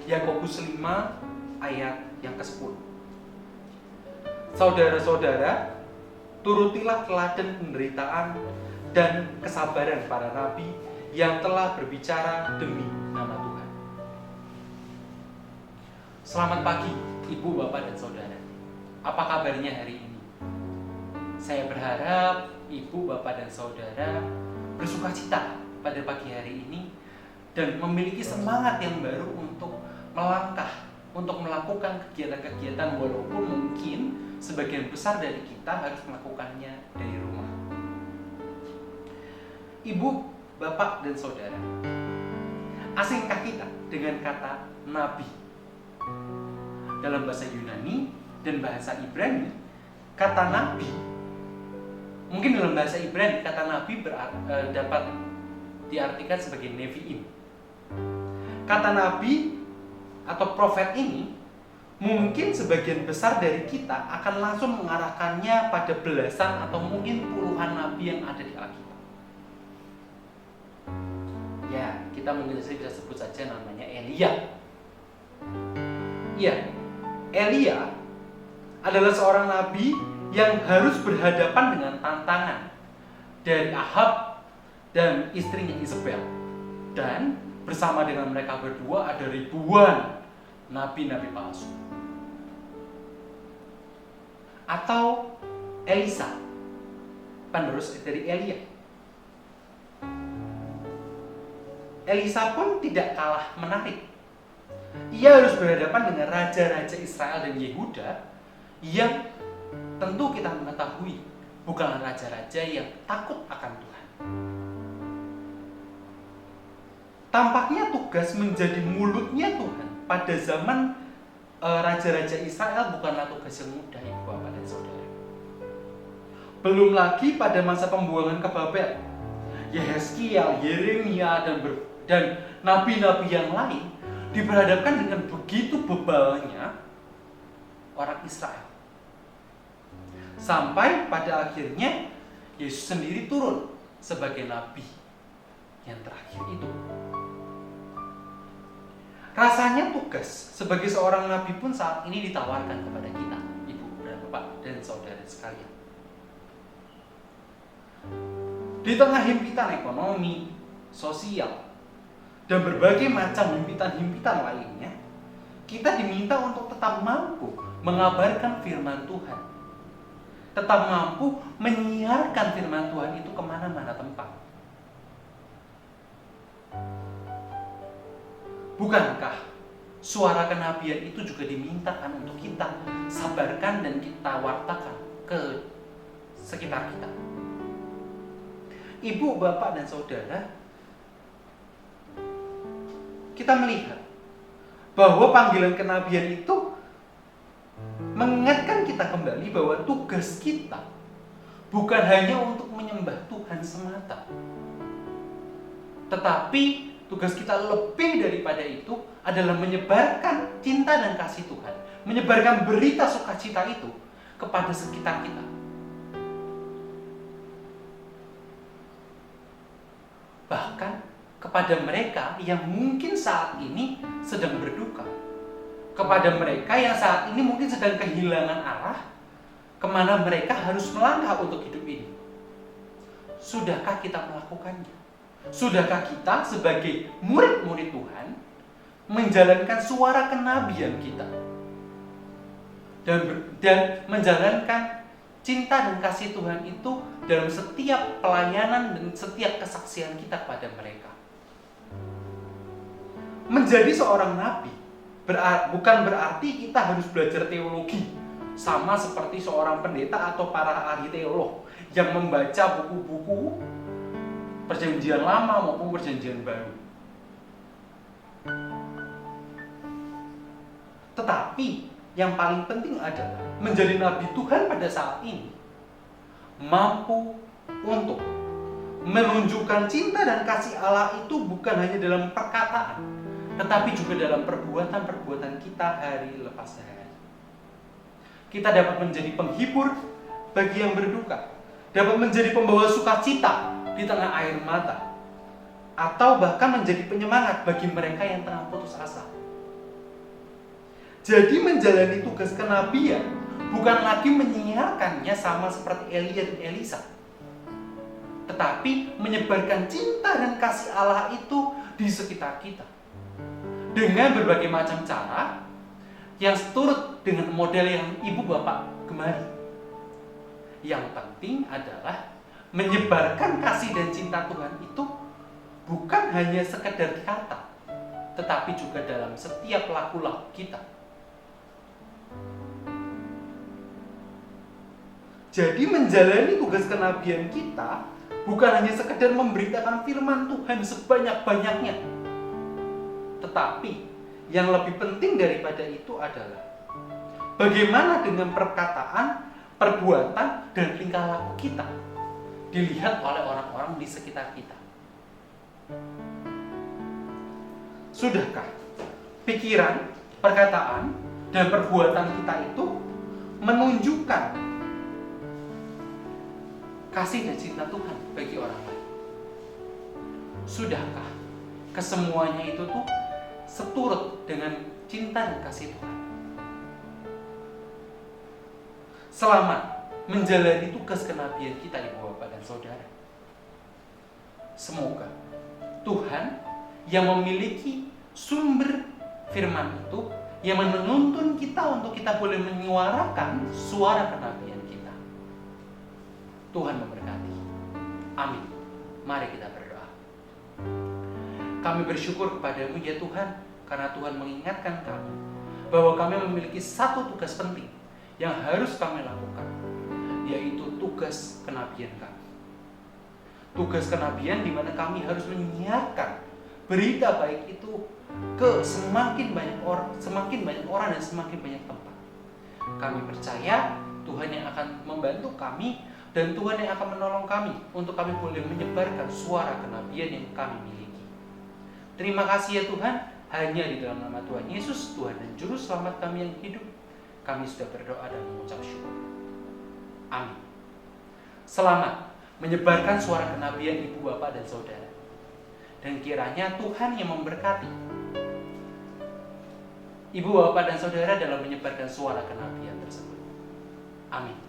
Yakobus 5 ayat yang ke-10. Saudara-saudara, turutilah teladan penderitaan dan kesabaran para nabi yang telah berbicara demi nama Tuhan. Selamat pagi, Ibu, Bapak, dan Saudara. Apa kabarnya hari ini? Saya berharap Ibu, Bapak, dan Saudara bersukacita pada pagi hari ini dan memiliki semangat yang baru untuk melangkah, untuk melakukan kegiatan-kegiatan walaupun mungkin sebagian besar dari kita harus melakukannya dari rumah. Ibu, Bapak, dan Saudara, asingkah kita dengan kata nabi? Dalam bahasa Yunani dan bahasa Ibrani, kata nabi, mungkin dalam bahasa Ibrani kata nabi dapat diartikan sebagai nevi'im. Kata nabi atau profet ini mungkin sebagian besar dari kita akan langsung mengarahkannya pada belasan atau mungkin puluhan nabi yang ada di Alkitab. Ya, kita mungkin bisa sebut saja namanya Elia. Iya, Elia adalah seorang nabi yang harus berhadapan dengan tantangan dari Ahab dan istrinya Isabel. Dan bersama dengan mereka berdua ada ribuan nabi-nabi palsu. Atau Elisa, penerus dari Elia. Elisa pun tidak kalah menarik. Ia harus berhadapan dengan raja-raja Israel dan Yehuda yang tentu kita mengetahui bukanlah raja-raja yang takut akan Tuhan. Tampaknya tugas menjadi mulutnya Tuhan pada zaman raja-raja Israel bukanlah tugas yang mudah, Ibu, Bapak, dan Saudara. Belum lagi pada masa pembuangan ke Babel, Yehezkiel, Yeremia, dan nabi-nabi yang lain diperhadapkan dengan begitu bebalnya orang Israel. Sampai pada akhirnya Yesus sendiri turun sebagai nabi yang terakhir itu. Rasanya tugas sebagai seorang nabi pun saat ini ditawarkan kepada kita, Ibu, Bapak, dan Saudara sekalian. Di tengah himpitan ekonomi, sosial, dan berbagai macam himpitan-himpitan lainnya, kita diminta untuk tetap mampu mengabarkan firman Tuhan. Tetap mampu menyiarkan firman Tuhan itu kemana-mana tempat. Bukankah suara kenabian itu juga dimintakan untuk kita sabarkan dan kita wartakan ke sekitar kita? Ibu, Bapak, dan Saudara, kita melihat bahwa panggilan kenabian itu mengingatkan kita kembali bahwa tugas kita bukan hanya untuk menyembah Tuhan semata, tetapi tugas kita lebih daripada itu adalah menyebarkan cinta dan kasih Tuhan, menyebarkan berita sukacita itu kepada sekitar kita. Bahkan kepada mereka yang mungkin saat ini sedang berduka, kepada mereka yang saat ini mungkin sedang kehilangan arah, kemana mereka harus melangkah untuk hidup ini. Sudahkah kita melakukannya? Sudahkah kita sebagai murid-murid Tuhan menjalankan suara kenabian kita dan menjalankan cinta dan kasih Tuhan itu dalam setiap pelayanan dan setiap kesaksian kita kepada mereka? Menjadi seorang nabi bukan berarti kita harus belajar teologi sama seperti seorang pendeta atau para ahli teolog yang membaca buku-buku Perjanjian Lama maupun Perjanjian Baru. Tetapi yang paling penting adalah menjadi nabi Tuhan pada saat ini mampu untuk menunjukkan cinta dan kasih Allah itu bukan hanya dalam perkataan, tetapi juga dalam perbuatan-perbuatan kita hari lepas hari. Kita dapat menjadi penghibur bagi yang berduka, dapat menjadi pembawa sukacita di tengah air mata, atau bahkan menjadi penyemangat bagi mereka yang tengah putus asa. Jadi menjalani tugas kenabian bukan lagi menyiarkannya sama seperti Elia dan Elisa, tetapi menyebarkan cinta dan kasih Allah itu di sekitar kita dengan berbagai macam cara yang seturut dengan model yang ibu bapak gemari. Yang penting adalah menyebarkan kasih dan cinta Tuhan itu bukan hanya sekedar di kata, tetapi juga dalam setiap laku-laku kita. Jadi menjalani tugas kenabian kita bukan hanya sekedar memberitakan firman Tuhan sebanyak-banyaknya, tetapi yang lebih penting daripada itu adalah bagaimana dengan perkataan, perbuatan, dan tingkah laku kita dilihat oleh orang-orang di sekitar kita. Sudahkah pikiran, perkataan, dan perbuatan kita itu menunjukkan kasih dan cinta Tuhan bagi orang lain? Sudahkah kesemuanya itu tuh seturut dengan cinta dan kasih Tuhan? Selamat menjalani tugas kenabian kita, ibu bapak dan saudara. Semoga Tuhan yang memiliki sumber firman itu, yang menuntun kita untuk kita boleh menyuarakan suara kenabian kita, Tuhan memberkati. Amin. Mari kita berdoa. Kami bersyukur kepadamu ya Tuhan, karena Tuhan mengingatkan kami bahwa kami memiliki satu tugas penting yang harus kami lakukan, yaitu tugas kenabian kami. Tugas kenabian di mana kami harus menyiarkan berita baik itu ke semakin banyak orang dan semakin banyak tempat. Kami percaya Tuhan yang akan membantu kami dan Tuhan yang akan menolong kami untuk kami boleh menyebarkan suara kenabian yang kami miliki. Terima kasih ya Tuhan, hanya di dalam nama Tuhan Yesus, Tuhan dan Juru Selamat kami yang hidup, kami sudah berdoa dan mengucap syukur. Amin. Selamat menyebarkan suara kenabian ibu bapak dan saudara. Dan kiranya Tuhan yang memberkati ibu bapak dan saudara dalam menyebarkan suara kenabian tersebut. Amin.